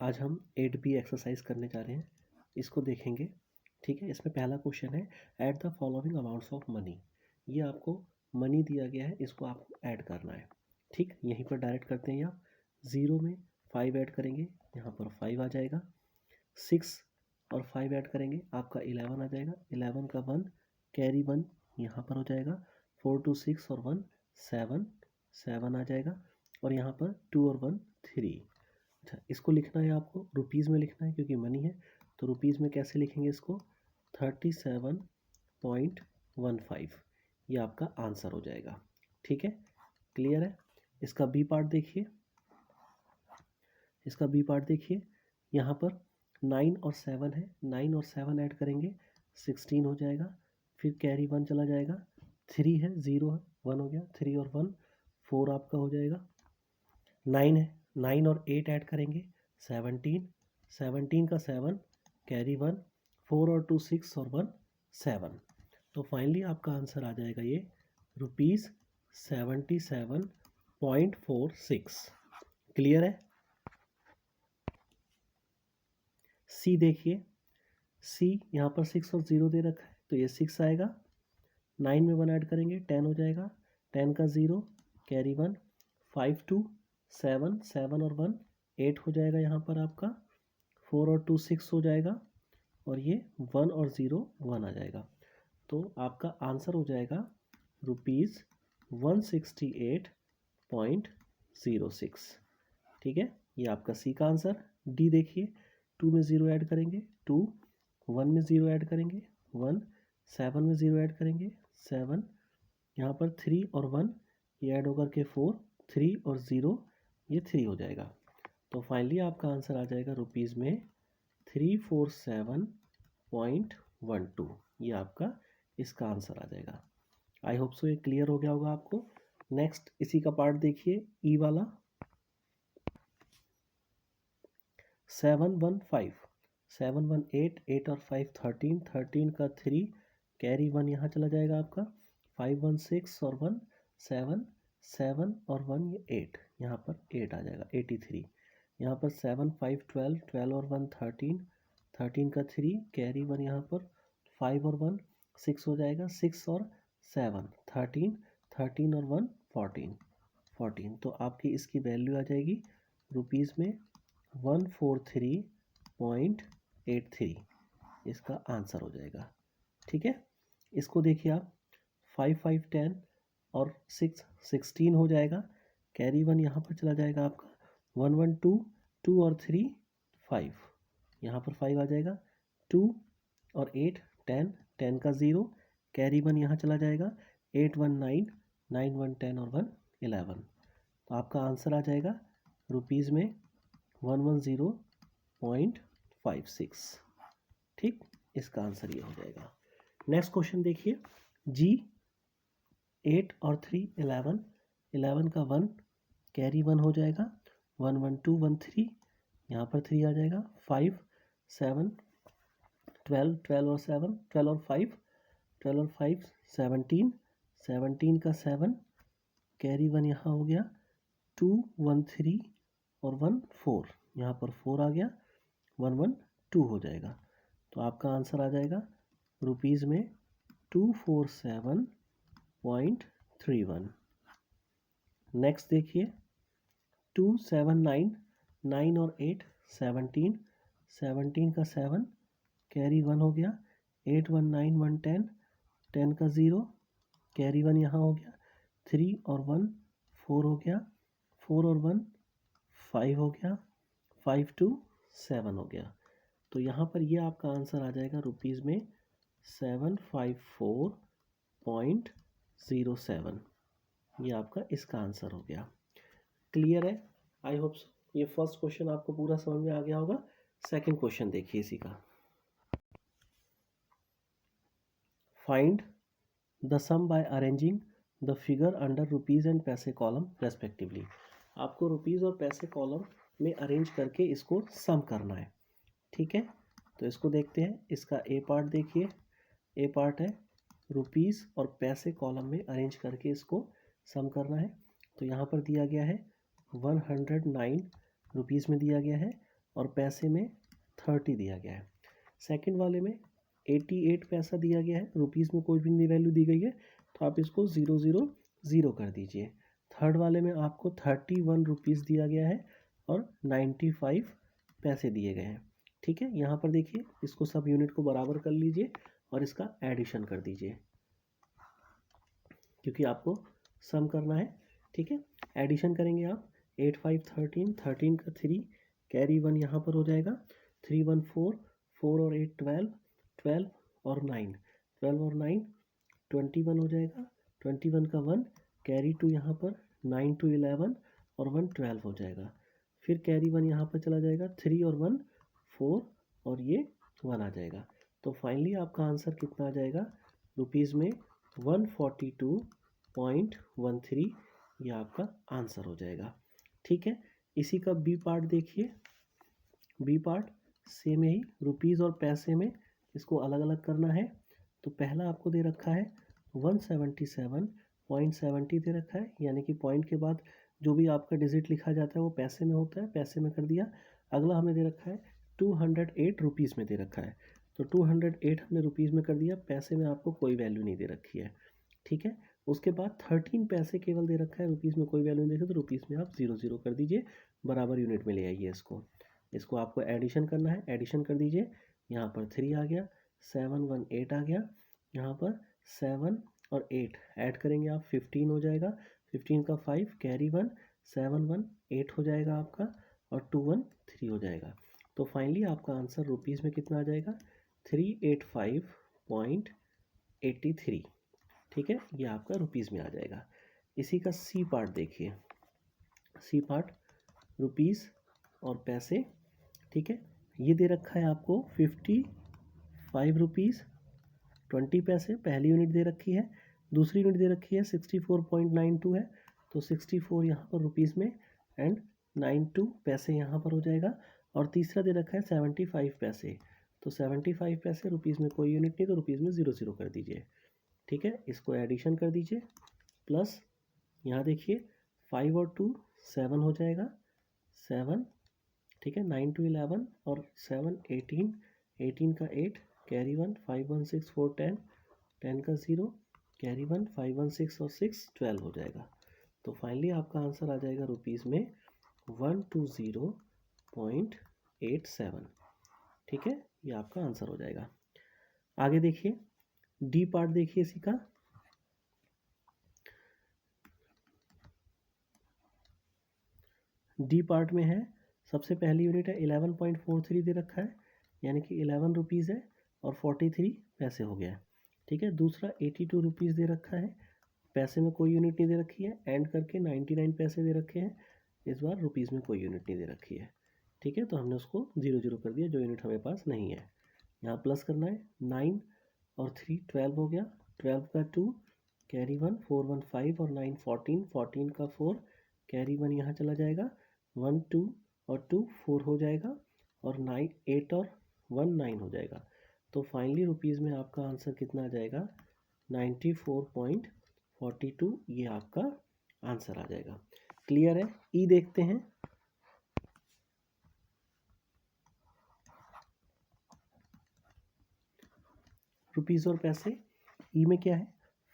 आज हम 8B exercise करने जा रहे हैं, इसको देखेंगे। ठीक है, इसमें पहला क्वेश्चन है add the following amounts of money. ये आपको मनी दिया गया है, इसको आपको ऐड करना है। ठीक, यहीं पर डायरेक्ट करते हैं। आप 0 में 5 ऐड करेंगे, यहाँ पर 5 आ जाएगा। 6 और 5 ऐड करेंगे, आपका 11 आ जाएगा। 11 का 1 कैरी 1 यहाँ पर हो जाएगा। 4 2 6 और 1 7 7 आ जाएगा। और यहाँ पर 2 और 1 3। अच्छा, इसको लिखना है आपको रुपीज़ में लिखना है क्योंकि मनी है। तो रुपीज़ में कैसे लिखेंगे इसको? 37.15, ये आपका आंसर हो जाएगा। ठीक है, क्लियर है। इसका बी पार्ट देखिए, इसका बी पार्ट देखिए। यहाँ पर 9 और 7 है, 9 और 7 ऐड करेंगे 16 हो जाएगा। फिर कैरी 1 चला जाएगा। 3 है, 0 है, 1 हो गया। 3 और 1 4 आपका हो जाएगा। 9 है, 9 और 8 ऐड करेंगे 17। 17 का 7 कैरी 1, 4 और 2 6 और 1 7। तो फाइनली आपका आंसर आ जाएगा ये ₹77.46। क्लियर है। सी देखिए, सी यहाँ पर 6 और 0 दे रखा है तो ये 6 आएगा। 9 में 1 ऐड करेंगे 10 हो जाएगा। 10 का 0 कैरी 1, 5 2 7 7 और 1 8 हो जाएगा। यहाँ पर आपका 4 और 2 6 हो जाएगा। और ये 1 और 0 1 आ जाएगा। तो आपका आंसर हो जाएगा ₹168.06। ठीक है, ये आपका सी का आंसर। डी देखिए, 2 में 0 ऐड करेंगे 2, 1 में 0 ऐड करेंगे 1, 7 में 0 ऐड करेंगे 7। यहाँ पर 3 और 1 ये ऐड होकर के 4, 3 और 0 ये 3 हो जाएगा। तो फाइनली आपका आंसर आ जाएगा रुपीज़ में 347.12। ये आपका इसका आंसर आ जाएगा। आई होप सो ये क्लियर हो गया होगा आपको। नेक्स्ट इसी का पार्ट देखिए, ई वाला 715, 718, 8 और 5 13, 13 का 3 कैरी 1 यहाँ चला जाएगा आपका। 5 1 6 और 1 7, 7 और 1 ये 8, यहाँ पर 8 आ जाएगा 83। यहाँ पर 7 5 12, 12 और 1 13, 13 का 3 कैरी 1 यहाँ पर। 5 और 1 6 हो जाएगा। 6 और 7 13, 13 और 1 14, 14। तो आपकी इसकी वैल्यू आ जाएगी रुपीज़ में 143.83। इसका आंसर हो जाएगा। ठीक है, इसको देखिए आप 5 5 10 और 6 16 हो जाएगा। कैरी 1 यहाँ पर चला जाएगा आपका। 1 1 2 2 और 3 5, यहाँ पर 5 आ जाएगा। 2 और 8 10, 10 का 0 कैरी 1 यहाँ चला जाएगा। 8 1 9, 9 1 10 और 1 11। तो आपका आंसर आ जाएगा रुपीज़ में 110.56। ठीक, इसका आंसर ये हो जाएगा। नेक्स्ट क्वेश्चन देखिए, जी 8 और 3 11, 11 का 1 कैरी 1 हो जाएगा। 1 1 2 1 3, यहाँ पर 3 आ जाएगा। 5 7 12, 12 और 7 12 और 5, 12 और 5 17, 17 का 7 कैरी 1 यहाँ हो गया। 2 1 3 और 1 4, यहाँ पर 4 आ गया। 1 1 2 हो जाएगा। तो आपका आंसर आ जाएगा रुपीज़ में 247.31। नेक्स्ट देखिए, 2 7 9, 9 और 8 17, 17 का 7 कैरी 1 हो गया। 8 1 9 1 10, 10 का 0 कैरी 1 यहाँ हो गया। 3 और 1 4 हो गया। 4 और 1 5 हो गया। 5 2 7 हो गया। तो यहाँ पर ये आपका आंसर आ जाएगा रुपीज़ में 754.07। ये आपका इसका आंसर हो गया। क्लियर है, आई होप सो। ये फर्स्ट क्वेश्चन आपको पूरा समझ में आ गया होगा। सेकंड क्वेश्चन देखिए इसी का, find the sum by arranging the figure under rupees and paise column respectively. आपको रुपीज़ और पैसे कॉलम में अरेंज करके इसको सम करना है। ठीक है, तो इसको देखते हैं। इसका ए पार्ट देखिए, ए पार्ट है रुपीज़ और पैसे कॉलम में अरेंज करके इसको सम करना है। तो यहाँ पर दिया गया है 109 रुपीज़ में दिया गया है। और पैसे में 30 दिया गया है। सेकंड वाले में 88 पैसा दिया गया है, रुपीज़ में कोई भी वैल्यू दी गई है तो आप इसको 000 कर दीजिए। थर्ड वाले में आपको 31 रुपीज़ दिया गया है और 95 पैसे दिए गए हैं। ठीक है, यहाँ पर देखिए इसको सब यूनिट को बराबर कर लीजिए और इसका एडिशन कर दीजिए क्योंकि आपको सम करना है। ठीक है, एडिशन करेंगे आप 8 5 13, 13 का 3 कैरी 1 यहाँ पर हो जाएगा, 3 1 4, 4 और 8 12, 12 और 9, 12 और 9 21 हो जाएगा, 21 का 1 कैरी 2 यहाँ पर, 9 2 11 और 1 12 हो जाएगा। फिर कैरी 1 यहाँ पर चला जाएगा, 3 और 1 4 और ये 1 आ जाएगा। तो फाइनली आपका आंसर कितना आ जाएगा रुपीज़ में 142.13, ये आपका आंसर हो जाएगा। ठीक है, इसी का बी पार्ट देखिए। बी पार्ट सेम ही रुपीज़ और पैसे में इसको अलग अलग करना है। तो पहला आपको दे रखा है 177.70 दे रखा है, यानी कि पॉइंट के बाद जो भी आपका डिजिट लिखा जाता है वो पैसे में होता है, पैसे में कर दिया। अगला हमें दे रखा है 208 रुपीज़ में दे रखा है, तो 208 हमने रुपीज़ में कर दिया, पैसे में आपको कोई वैल्यू नहीं दे रखी है। ठीक है, उसके बाद 13 पैसे केवल दे रखा है, रुपीज़ में कोई वैल्यू नहीं देखा, तो रुपीज़ में आप 0 कर दीजिए, बराबर यूनिट में ले आइए इसको आपको एडिशन करना है, एडिशन कर दीजिए। यहाँ पर 3 आ गया, 7 1 8 आ गया, यहाँ पर 7 और 8 ऐड करेंगे आप 15 हो जाएगा, 15 का 5 कैरी 1, 7 1 8 हो जाएगा आपका और 2 1 3 हो जाएगा। तो फाइनली आपका आंसर रुपीज़ में कितना आ जाएगा 385.83। ठीक है, ये आपका रुपीज़ में आ जाएगा। इसी का सी पार्ट देखिए, सी पार्ट रुपीज़ और पैसे। ठीक है, ये दे रखा है आपको 55 रुपीज़ 20 पैसे, पहली यूनिट दे रखी है। दूसरी यूनिट दे रखी है 64.92 है, तो 64 यहाँ पर रुपीज़ में एंड 92 पैसे यहाँ पर हो जाएगा। और तीसरा दे रखा है 75 पैसे, तो 75 पैसे रुपीज़ में कोई यूनिट नहीं, तो रुपीज़ में 0 कर दीजिए। ठीक है, इसको एडिशन कर दीजिए, प्लस यहाँ देखिए 5 और 2 7 हो जाएगा, 7। ठीक है, 9 2 11 और 7 18, 18 का 8 कैरी 1, 5 1 6 4 10, 10 का 0 कैरी 1, 5 1 6 और 6 12 हो जाएगा। तो फाइनली आपका आंसर आ जाएगा रुपीज़ में 120.87। ठीक है, ये आपका आंसर हो जाएगा। आगे देखिए, डी पार्ट देखिए इसी का। डी पार्ट में है, सबसे पहली यूनिट है 11.43 दे रखा है, यानी कि 11 रुपीज़ है और 43 पैसे हो गया है। ठीक है, दूसरा 82 रुपीज़ दे रखा है, पैसे में कोई यूनिट नहीं दे रखी है, एंड करके 99 पैसे दे रखे हैं, इस बार रुपीज़ में कोई यूनिट नहीं दे रखी है। ठीक है, तो हमने उसको 0 कर दिया, जो यूनिट हमारे पास नहीं है। यहाँ प्लस करना है, 9 और 3 12 हो गया, 12 का 2 कैरी 1, 4 1 5 और 9 14, 14 का 4 कैरी 1 यहाँ चला जाएगा, 1 2 और 2 4 हो जाएगा और 9 8 और 1 9 हो जाएगा। तो फाइनली रुपीज़ में आपका आंसर कितना आ जाएगा 94.42, ये आपका आंसर आ जाएगा। क्लियर है। ई देखते हैं, रुपीज़ और पैसे। ई में क्या है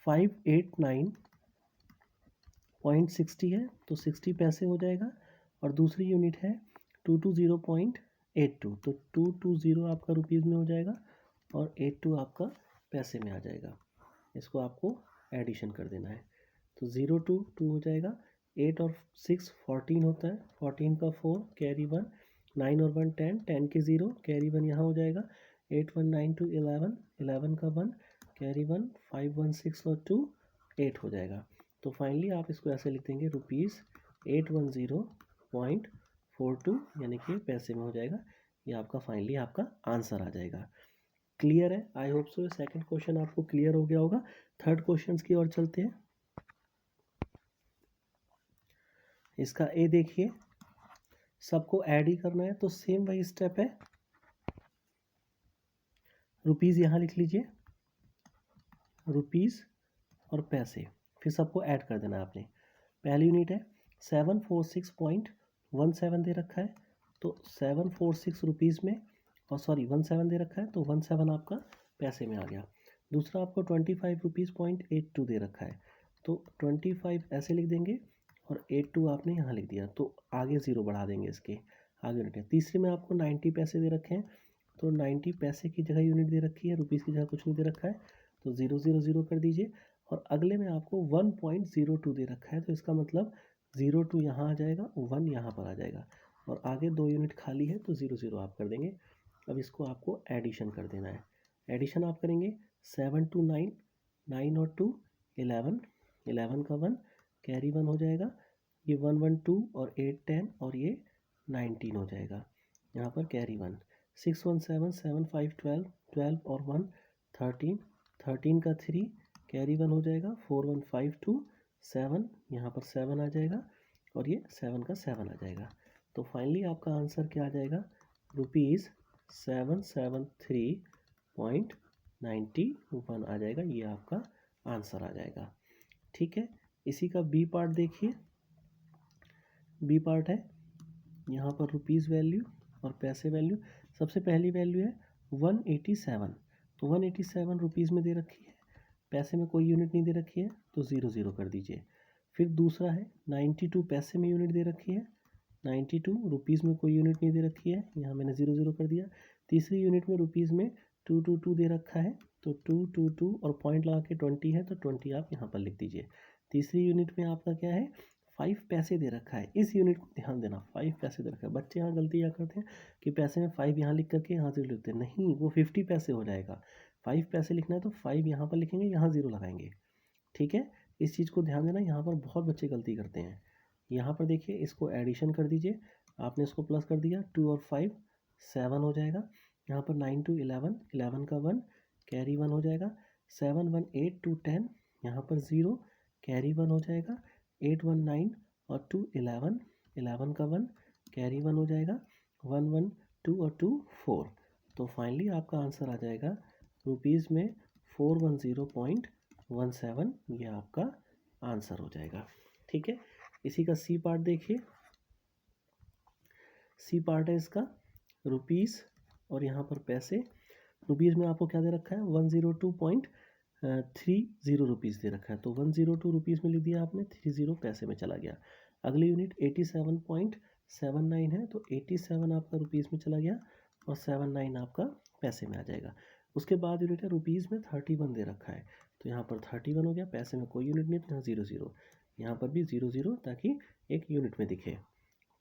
589.60 है, तो 60 पैसे हो जाएगा। और दूसरी यूनिट है 220.82, तो 220 आपका रुपीज़ में हो जाएगा और 82 आपका पैसे में आ जाएगा। इसको आपको एडिशन कर देना है, तो 0 2 2 हो जाएगा, 8 और 6 14 होता है, 14 का 4 कैरी 1, 9 और 1 10, 10 के 0 कैरी 1 यहाँ हो जाएगा, 8 1 9 2 11, 11 का 1 कैरी 1, 5 1 6 और 2 8 हो जाएगा। तो फाइनली आप इसको ऐसे लिख देंगे रुपीज़ 810.42, यानी कि पैसे में हो जाएगा। ये आपका फाइनली आपका आंसर आ जाएगा। क्लियर है, I hope so second question आपको क्लियर हो गया होगा। थर्ड क्वेश्चन की ओर चलते हैं। इसका ए देखिए, सबको ऐड ही करना है, तो सेम वही स्टेप है, रुपीज़ यहाँ लिख लीजिए, रुपीज़ और पैसे, फिर सबको ऐड कर देना आपने। पहली यूनिट है 746.17 दे रखा है, तो 746 रुपीज़ में, और सॉरी 17 दे रखा है तो 17 आपका पैसे में आ गया। दूसरा आपको 25 रुपीज़.82 दे रखा है, तो 25 ऐसे लिख देंगे और 82 आपने यहाँ लिख दिया, तो आगे ज़ीरो बढ़ा देंगे, इसके आगे यूनिट है। तीसरे में आपको 90 पैसे दे रखे हैं, तो 90 पैसे की जगह यूनिट दे रखी है, रुपीज़ की जगह कुछ नहीं दे रखा है, तो 0 कर दीजिए। और अगले में आपको 1.02 दे रखा है, तो इसका मतलब 02 यहाँ आ जाएगा, 1 यहाँ पर आ जाएगा, और आगे 2 यूनिट खाली है तो 0 आप कर देंगे। अब इसको आपको एडिशन कर देना है। एडिशन आप करेंगे 7 to 9, 9 और 2 11, 11 का 1 कैरी 1 हो जाएगा, ये 1 1 2 और 8 10 और ये 19 हो जाएगा, यहाँ पर कैरी 1, 6 1 7 7 5 12, 12 और 1 13, 13 का 3 कैरी 1 हो जाएगा, 4 1 5 2 7, यहाँ पर 7 आ जाएगा, और ये 7 का 7 आ जाएगा। तो फाइनली आपका आंसर क्या आ जाएगा, ₹773.91 आ जाएगा, ये आपका आंसर आ जाएगा। ठीक है, इसी का बी पार्ट देखिए। बी पार्ट है, यहाँ पर रुपीज़ वैल्यू और पैसे वैल्यू। सबसे पहली वैल्यू है 187, तो 187 रुपीज़ में दे रखी है, पैसे में कोई यूनिट नहीं दे रखी है, तो 0 कर दीजिए। फिर दूसरा है 92 पैसे में यूनिट दे रखी है, 92 रुपीज़ में कोई यूनिट नहीं दे रखी है, यहाँ मैंने 0 कर दिया। तीसरी यूनिट में रुपीज़ में 222 दे रखा है, तो 222 और पॉइंट लगा के 20 है, तो 20 आप यहाँ पर लिख दीजिए। तीसरी यूनिट में आपका क्या है, 5 पैसे दे रखा है, इस यूनिट को ध्यान देना, 5 पैसे दे रखा है। बच्चे यहाँ गलती क्या करते हैं कि पैसे में 5 यहाँ लिख करके यहाँ 0 लिखते हैं, नहीं, वो 50 पैसे हो जाएगा। 5 पैसे लिखना है तो 5 यहाँ पर लिखेंगे, यहाँ 0 लगाएंगे। ठीक है, इस चीज़ को ध्यान देना, यहाँ पर बहुत बच्चे गलती करते हैं। यहाँ पर देखिए, इसको एडिशन कर दीजिए, आपने इसको प्लस कर दिया, 2 और 5 7 हो जाएगा। यहाँ पर 9 to 11, 11 का 1 कैरी 1 हो जाएगा, 7 1 8 2 10, यहाँ पर 0 कैरी 1 हो जाएगा, 8 1 9 और 2 11, 11 का 1 कैरी 1 हो जाएगा, 1 1 2 और 2 4। तो फाइनली आपका आंसर आ जाएगा रुपीज़ में 410.17, ये आपका आंसर हो जाएगा। ठीक है, इसी का सी पार्ट देखिए। सी पार्ट है इसका, रुपीज़ और यहाँ पर पैसे। रुपीज़ में आपको क्या दे रखा है, 102.30 रुपीज़ दे रखा है, तो 102 रुपीज़ में लिख दिया आपने, 30 पैसे में चला गया। अगली यूनिट 87.79 है, तो 87 आपका रुपीज़ में चला गया और 79 आपका पैसे में आ जाएगा। उसके बाद यूनिट है रुपीज़ में 31 दे रखा है, तो यहाँ पर 31 हो गया, पैसे में कोई यूनिट नहीं, तो यहाँ 0, यहाँ पर भी 0 ताकि एक यूनिट में दिखे।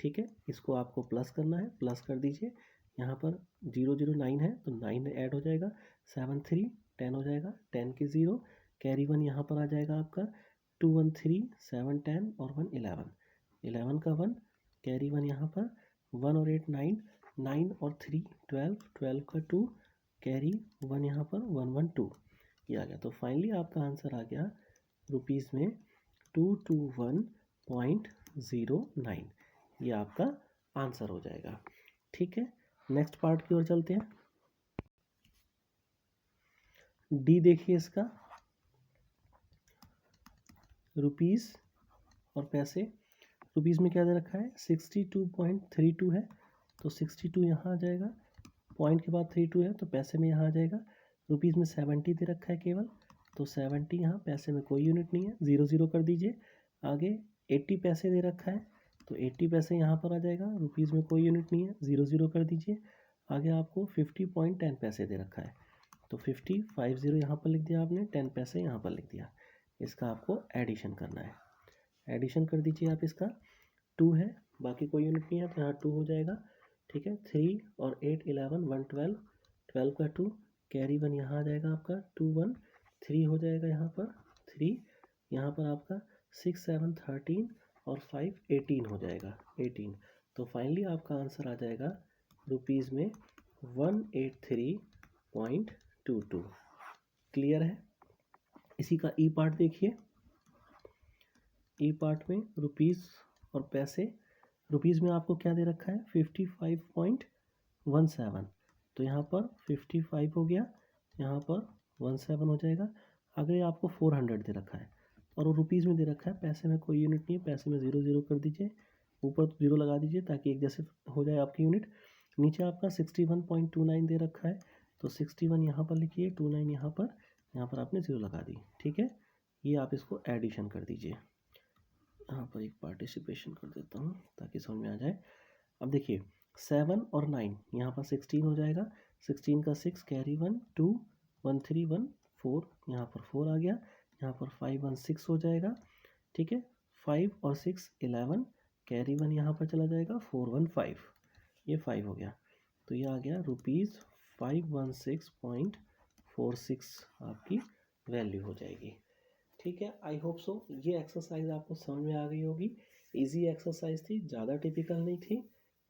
ठीक है, इसको आपको प्लस करना है, प्लस कर दीजिए। यहाँ पर 009 है, तो 9 ऐड हो जाएगा, 7 3 10 हो जाएगा, 10 की 0 कैरी 1 यहाँ पर आ जाएगा आपका, 2 1 3 7 10 और 1 11, 11 का 1 कैरी 1 यहाँ पर, 1 और 8 9, 9 और 3 12, 12 का 2 कैरी 1 यहाँ पर, 1 1 2, ये आ गया। तो फाइनली आपका आंसर आ गया रुपीज़ में 221.09, ये आपका आंसर हो जाएगा। ठीक है, नेक्स्ट पार्ट की ओर चलते हैं। डी देखिए इसका, रुपीज़ और पैसे। रुपीज़ में क्या दे रखा है, 62.32 है, तो 62 यहाँ आ जाएगा, पॉइंट के बाद 32 है, तो पैसे में यहाँ आ जाएगा। रुपीज़ में 70 दे रखा है केवल, तो 70 यहाँ, पैसे में कोई यूनिट नहीं है, 0 कर दीजिए। आगे 80 पैसे दे रखा है, तो 80 पैसे यहाँ पर आ जाएगा, रुपीज़ में कोई यूनिट नहीं है, 0 कर दीजिए। आगे आपको 50.10 पैसे दे रखा है, तो 50 यहाँ पर लिख दिया आपने, 10 पैसे यहाँ पर लिख दिया। इसका आपको एडिशन करना है, एडिशन कर दीजिए आप। इसका 2 है, बाकी कोई यूनिट नहीं है, तो यहाँ 2 हो जाएगा। ठीक है, 3 और 8 11 1 12, 12 का 2 कैरी 1 यहाँ आ जाएगा आपका, 2 1 3 हो जाएगा यहाँ पर, 3 यहाँ पर आपका 6 7 13 और 5 18 हो जाएगा, 18। तो फाइनली आपका आंसर आ जाएगा रुपीज़ में 183.22। क्लियर है। इसी का ई पार्ट देखिए। ई पार्ट में रुपीज़ और पैसे। रुपीज़ में आपको क्या दे रखा है, 55.17, तो यहाँ पर 55 हो गया, यहाँ पर 17 हो जाएगा। आगे आपको 400 दे रखा है और वो रुपीज़ में दे रखा है, पैसे में कोई यूनिट नहीं है, पैसे में 0 कर दीजिए। ऊपर 0 लगा दीजिए ताकि एक जैसे हो जाए आपकी यूनिट। नीचे आपका 61.29 दे रखा है, तो 61 यहाँ पर लिखिए, 29 यहाँ पर आपने 0 लगा दी। ठीक है, ये आप इसको एडिशन कर दीजिए। यहाँ पर एक पार्टिसिपेशन कर देता हूँ ताकि समझ में आ जाए। अब देखिए 7 और 9 यहाँ पर 16 हो जाएगा, 16 का 6 कैरी 1 2 1 3 1 4, यहाँ पर 4 आ गया, यहाँ पर 5 1 6 हो जाएगा। ठीक है, 5 और 6 11, कैरी 1 यहाँ पर चला जाएगा, 4 1 5, ये 5 हो गया, तो ये आ गया ₹516.46 आपकी वैल्यू हो जाएगी। ठीक है, आई होप सो ये एक्सरसाइज आपको समझ में आ गई होगी। इजी एक्सरसाइज थी, ज़्यादा टिपिकल नहीं थी।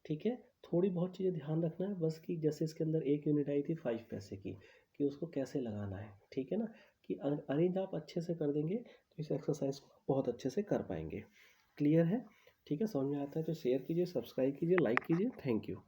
ठीक है, थोड़ी बहुत चीज़ें ध्यान रखना है बस, कि जैसे इसके अंदर एक यूनिट आई थी 5 पैसे की, कि उसको कैसे लगाना है। ठीक है ना, कि अरेंज आप अच्छे से कर देंगे तो इस एक्सरसाइज को बहुत अच्छे से कर पाएंगे। क्लियर है? ठीक है, समझ में आता है तो शेयर कीजिए, सब्सक्राइब कीजिए, लाइक कीजिए। Thank you.